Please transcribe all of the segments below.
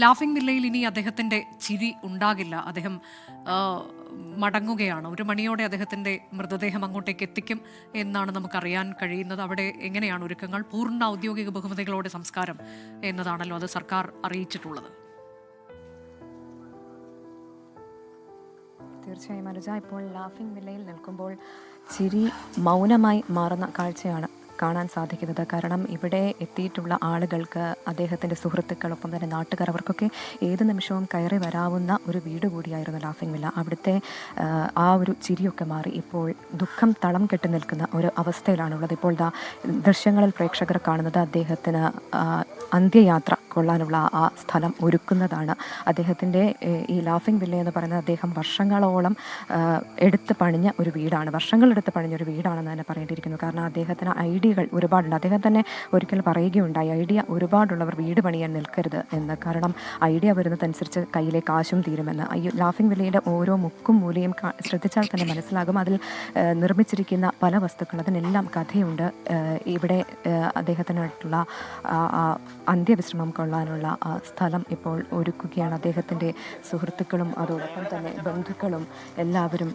Laughing വില്ലയിൽ ഇനി അദ്ദേഹത്തിൻ്റെ ചിരി ഉണ്ടാകില്ല. അദ്ദേഹം മടങ്ങുകയാണ്. 1 മണിയോടെ അദ്ദേഹത്തിൻ്റെ മൃതദേഹം അങ്ങോട്ടേക്ക് എത്തിക്കും എന്നാണ് നമുക്കറിയാൻ കഴിയുന്നത്. അവിടെ എങ്ങനെയാണ് ഒരുക്കങ്ങൾ? പൂർണ്ണ ഔദ്യോഗിക ബഹുമതികളോടെ സംസ്കാരം എന്നതാണല്ലോ അത് സർക്കാർ അറിയിച്ചിട്ടുള്ളത്. തീർച്ചയായും അനുജ, ഇപ്പോൾ ലാഫിംഗ് വില്ലയിൽ നിൽക്കുമ്പോൾ ചിരി മൗനമായി മാറുന്ന കാഴ്ചയാണ് കാണാൻ സാധിക്കുന്നത്. കാരണം ഇവിടെ എത്തിയിട്ടുള്ള ആളുകൾക്ക്, അദ്ദേഹത്തിൻ്റെ സുഹൃത്തുക്കളൊപ്പം തന്നെ നാട്ടുകാർ, അവർക്കൊക്കെ ഏത് നിമിഷവും കയറി വരാവുന്ന ഒരു വീട് കൂടിയായിരുന്നു ലാഫിംഗ് വില്ല. അവിടുത്തെ ആ ഒരു ചിരിയൊക്കെ മാറി ഇപ്പോൾ ദുഃഖം തളം കെട്ടി നിൽക്കുന്ന ഒരു അവസ്ഥയിലാണുള്ളത്. ഇപ്പോൾ ദൃശ്യങ്ങളിൽ പ്രേക്ഷകർ കാണുന്നത് അദ്ദേഹത്തിന് അന്ത്യയാത്ര കൊള്ളാനുള്ള ആ സ്ഥലം ഒരുക്കുന്നതാണ്. അദ്ദേഹത്തിൻ്റെ ഈ ലാഫിംഗ് വില്ല എന്ന് പറയുന്നത് അദ്ദേഹം വർഷങ്ങളോളം എടുത്ത് പണിഞ്ഞ ഒരു വീടാണ്. വർഷങ്ങളെടുത്ത് പണിഞ്ഞൊരു വീടാണെന്ന് തന്നെ പറയേണ്ടിയിരിക്കുന്നു. കാരണം അദ്ദേഹത്തിന് ഐഡിയകൾ ഒരുപാടുണ്ട്. അദ്ദേഹം തന്നെ ഒരിക്കൽ പറയുകയുണ്ടായി, ഐഡിയ ഒരുപാടുള്ളവർ വീട് പണിയാൻ നിൽക്കരുത് എന്ന്. കാരണം ഐഡിയ വരുന്നതനുസരിച്ച് കയ്യിലെ കാശും തീരുമെന്ന്. ലാഫിംഗ് വില്ലയുടെ ഓരോ മുക്കും മൂലയും ശ്രദ്ധിച്ചാൽ തന്നെ മനസ്സിലാകും. അതിൽ നിർമ്മിച്ചിരിക്കുന്ന പല വസ്തുക്കൾ, അതിനെല്ലാം കഥയുണ്ട്. ഇവിടെ അദ്ദേഹത്തിനായിട്ടുള്ള അന്ത്യവിശ്രമം കൊള്ളാനുള്ള സ്ഥലം ഇപ്പോൾ ഒരുക്കുകയാണ്. അദ്ദേഹത്തിൻ്റെ സുഹൃത്തുക്കളും അതോടൊപ്പം തന്നെ ബന്ധുക്കളും എല്ലാവരും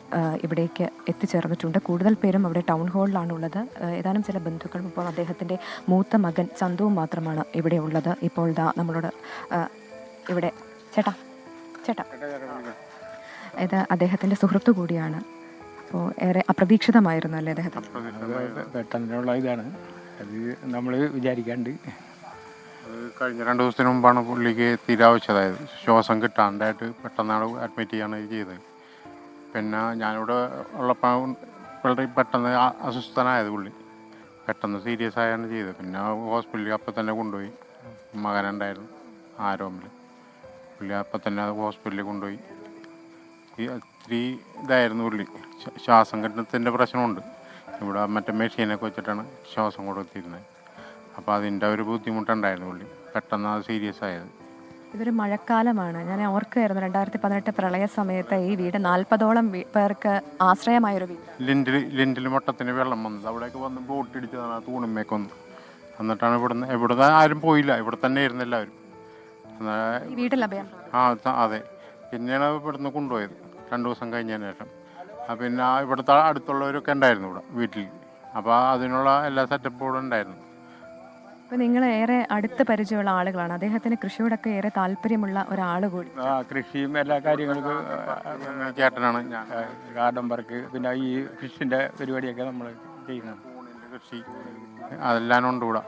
ഇവിടേക്ക് എത്തിച്ചേർന്നിട്ടുണ്ട്. കൂടുതൽ പേരും അവിടെ ടൗൺ ഹാളിലാണുള്ളത്. ഏതാനും ചില ബന്ധുക്കളും ഇപ്പോൾ അദ്ദേഹത്തിൻ്റെ മൂത്ത മകൻ ചന്തുവും മാത്രമാണ് ഇവിടെ ഉള്ളത്. ഇപ്പോൾ നമ്മളോട് ഇവിടെ ചേട്ടാ ഇത് അദ്ദേഹത്തിൻ്റെ സുഹൃത്തു കൂടിയാണ്. അപ്പോൾ ഏറെ അപ്രതീക്ഷിതമായിരുന്നു അല്ലേ അദ്ദേഹത്തിന്? പെട്ടെന്നുള്ള ഇതാണ്, അത് നമ്മൾ വിചാരിക്കാണ്ട്. കഴിഞ്ഞ 2 ദിവസത്തിന് മുമ്പാണ് പുള്ളിക്ക് തീരാവശ്യതായത്. ശ്വാസം കിട്ടാണ്ടായിട്ട് പെട്ടെന്നാണ് അഡ്മിറ്റ് ചെയ്യാണ് ചെയ്തത്. പിന്നെ ഞാനിവിടെ ഉള്ളപ്പോൾ വളരെ പെട്ടെന്ന് അസ്വസ്ഥനായത് പുള്ളി. പെട്ടെന്ന് സീരിയസ് ആയാണ് ചെയ്തത്. പിന്നെ ഹോസ്പിറ്റലിൽ അപ്പം തന്നെ കൊണ്ടുപോയി. മകനുണ്ടായിരുന്നു ആരോമിൽ. പുള്ളി അപ്പം തന്നെ ഹോസ്പിറ്റലിൽ കൊണ്ടുപോയി. ഇത്തിരി ഇതായിരുന്നു പുള്ളി. ശ്വാസം കിട്ടുന്നതിൻ്റെ പ്രശ്നമുണ്ട്. ഇവിടെ മറ്റേ മെഷീനൊക്കെ വെച്ചിട്ടാണ് ശ്വാസം കൊടുത്തിരുന്നത്. അപ്പോൾ അതിൻ്റെ ഒരു ബുദ്ധിമുട്ടുണ്ടായിരുന്നു പുള്ളി. പെട്ടെന്ന് അത് സീരിയസ് ആയത്. ഇതൊരു മഴക്കാലമാണ്. ഞാൻ ഓർക്കുകയായിരുന്നു 2018 പ്രളയ സമയത്ത് ഈ വീട് 40ഓളം പേർക്ക് ആശ്രയമായൊരു വീട്. ലിൻഡിൽ മൊട്ടത്തിന് വെള്ളം വന്നത്. അവിടേക്ക് വന്ന് ബോട്ടിടിച്ചതാണ് ആ തൂണുമ്മേക്കൊന്ന്. എന്നിട്ടാണ് ഇവിടുന്ന് ആരും പോയില്ല. ഇവിടെ തന്നെ ആയിരുന്നു എല്ലാവരും. ഈ വീട്ടിൽ അഭയം. അതെ. പിന്നെയാണ് ഇവിടുന്ന് കൊണ്ടുപോയത് 2 ദിവസം കഴിഞ്ഞതിന് ശേഷം. പിന്നെ ഇവിടുത്തെ അടുത്തുള്ളവരൊക്കെ ഉണ്ടായിരുന്നു ഇവിടെ വീട്ടിൽ. അപ്പോൾ അതിനുള്ള എല്ലാ സെറ്റപ്പുകളും ഉണ്ടായിരുന്നു. അപ്പോൾ നിങ്ങൾ ഏറെ അടുത്ത് പരിചയമുള്ള ആളുകളാണ്. അദ്ദേഹത്തിന് കൃഷിയോടൊക്കെ ഏറെ താല്പര്യമുള്ള ഒരാൾ കൂടി. കൃഷിയും എല്ലാ കാര്യങ്ങൾക്കും ചേട്ടനാണ്. ഞാൻ ഗാർഡൻ വർക്ക്, പിന്നെ ഈ ഫിഷിൻ്റെ പരിപാടിയൊക്കെ നമ്മൾ ചെയ്യുന്നത്. കൃഷി അതെല്ലാം ഉണ്ട് ഇവിടെ.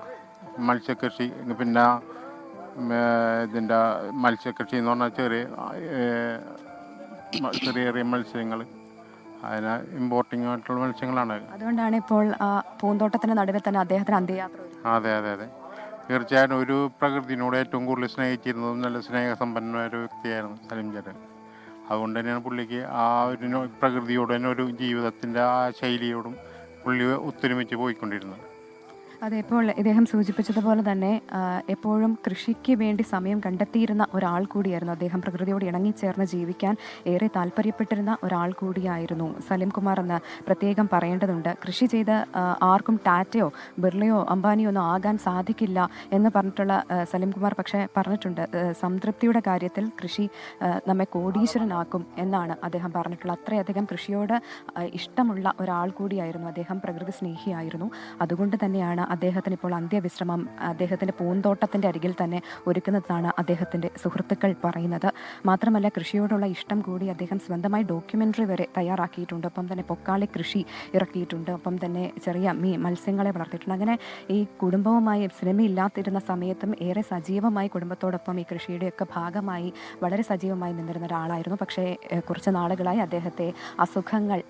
മത്സ്യകൃഷി, പിന്നെ ഇതിൻ്റെ മത്സ്യകൃഷി എന്ന് പറഞ്ഞാൽ ചെറിയ മത്സ്യങ്ങൾ, അതിന് ഇമ്പോർട്ടിംഗ് ആയിട്ടുള്ള മത്സ്യങ്ങളാണ്. അതുകൊണ്ടാണ് ഇപ്പോൾ പൂന്തോട്ടത്തിൻ്റെ നടുവിൽ തന്നെ അദ്ദേഹത്തിന് അന്ത്യയാത്ര. അതെ. തീർച്ചയായിട്ടും ഒരു പ്രകൃതിനോട് ഏറ്റവും കൂടുതൽ സ്നേഹിച്ചിരുന്നതും നല്ല സ്നേഹസമ്പന്നമായ ഒരു വ്യക്തിയായിരുന്നു സലിം ചേട്ടൻ. അതുകൊണ്ട് തന്നെയാണ് പുള്ളിക്ക് ആ ഒരു പ്രകൃതിയോട് തന്നെ ഒരു ജീവിതത്തിൻ്റെ ആ ശൈലിയോടും പുള്ളി ഒത്തൊരുമിച്ച് പോയിക്കൊണ്ടിരുന്നത്. അതെ, ഇപ്പോൾ ഇദ്ദേഹം സൂചിപ്പിച്ചതുപോലെ തന്നെ എപ്പോഴും കൃഷിക്ക് വേണ്ടി സമയം കണ്ടെത്തിയിരുന്ന ഒരാൾ കൂടിയായിരുന്നു അദ്ദേഹം. പ്രകൃതിയോട് ഇണങ്ങിച്ചേർന്ന് ജീവിക്കാൻ ഏറെ താല്പര്യപ്പെട്ടിരുന്ന ഒരാൾ കൂടിയായിരുന്നു സലിം കുമാർ എന്ന് പ്രത്യേകം പറയേണ്ടതുണ്ട്. കൃഷി ചെയ്ത് ആർക്കും ടാറ്റയോ ബിർളയോ അംബാനിയോ ഒന്നും ആകാൻ സാധിക്കില്ല എന്ന് പറഞ്ഞിട്ടുള്ള സലിം കുമാർ പക്ഷേ പറഞ്ഞിട്ടുണ്ട്, സംതൃപ്തിയുടെ കാര്യത്തിൽ കൃഷി നമ്മെ കോടീശ്വരനാക്കും എന്നാണ് അദ്ദേഹം പറഞ്ഞിട്ടുള്ളത്. അത്രയധികം കൃഷിയോട് ഇഷ്ടമുള്ള ഒരാൾ കൂടിയായിരുന്നു അദ്ദേഹം. പ്രകൃതി സ്നേഹിയായിരുന്നു. അതുകൊണ്ട് തന്നെയാണ് അദ്ദേഹത്തിന് ഇപ്പോൾ അന്ത്യവിശ്രമം അദ്ദേഹത്തിൻ്റെ പൂന്തോട്ടത്തിൻ്റെ അരികിൽ തന്നെ ഒരുക്കുന്നതാണ് അദ്ദേഹത്തിൻ്റെ സുഹൃത്തുക്കൾ പറയുന്നത്. മാത്രമല്ല കൃഷിയോടുള്ള ഇഷ്ടം കൂടി അദ്ദേഹം സ്വന്തമായി ഡോക്യുമെൻ്ററി വരെ തയ്യാറാക്കിയിട്ടുണ്ട്. ഒപ്പം തന്നെ പൊക്കാളി കൃഷി ഇറക്കിയിട്ടുണ്ട്. ഒപ്പം തന്നെ ചെറിയ മത്സ്യങ്ങളെ വളർത്തിയിട്ടുണ്ട്. അങ്ങനെ ഈ കുടുംബവുമായി സിനിമയില്ലാത്തിരുന്ന സമയത്തും ഏറെ സജീവമായി കുടുംബത്തോടൊപ്പം ഈ കൃഷിയുടെയൊക്കെ ഭാഗമായി വളരെ സജീവമായി നിന്നിരുന്ന ഒരാളായിരുന്നു. പക്ഷേ കുറച്ച് നാളുകളായി അദ്ദേഹത്തെ അസുഖങ്ങൾ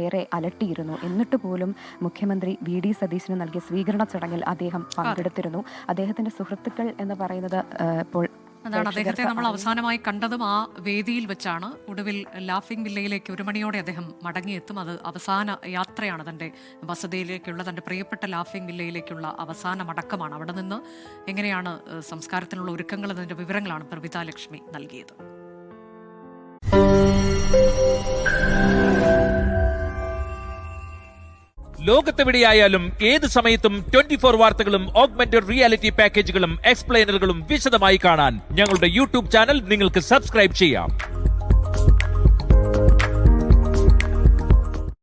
ഏറെ അലട്ടിയിരുന്നു. എന്നിട്ട് പോലും മുഖ്യമന്ത്രി VD സതീശന് നൽകിയ സ്വീകരണ ചടങ്ങിൽ അദ്ദേഹം പങ്കെടുത്തിരുന്നു. അദ്ദേഹത്തിന്റെ സുഹൃത്തുക്കൾ എന്ന് പറയുന്നത് ഇപ്പോൾ അതാണ്. അദ്ദേഹത്തെ നമ്മൾ അവസാനമായി കണ്ടതും ആ വേദിയിൽ വെച്ചാണ്. ഒടുവിൽ ലാഫിംഗ് വില്ലയിലേക്ക് 1 മണിയോടെ അദ്ദേഹം മടങ്ങിയെത്തും. അത് അവസാന യാത്രയാണ്. തൻ്റെ വസതിയിലേക്കുള്ള, തൻ്റെ പ്രിയപ്പെട്ട ലാഫിംഗ് വില്ലയിലേക്കുള്ള അവസാന മടക്കമാണ്. അവിടെ നിന്ന് എങ്ങനെയാണ് സംസ്കാരത്തിനുള്ള ഒരുക്കങ്ങൾ എന്നതിൻ്റെ വിവരങ്ങളാണ് പ്രവിത ലക്ഷ്മി നൽകിയത്. ലോകത്തെവിടെയായാലും ഏത് സമയത്തും 24 വാർത്തകളും ഓഗ്മെന്റഡ് റിയാലിറ്റി പാക്കേജുകളും എക്സ്പ്ലെയിനറുകളും വിശദമായി കാണാൻ ഞങ്ങളുടെ യൂട്യൂബ് ചാനൽ നിങ്ങൾക്ക് സബ്സ്ക്രൈബ് ചെയ്യാം.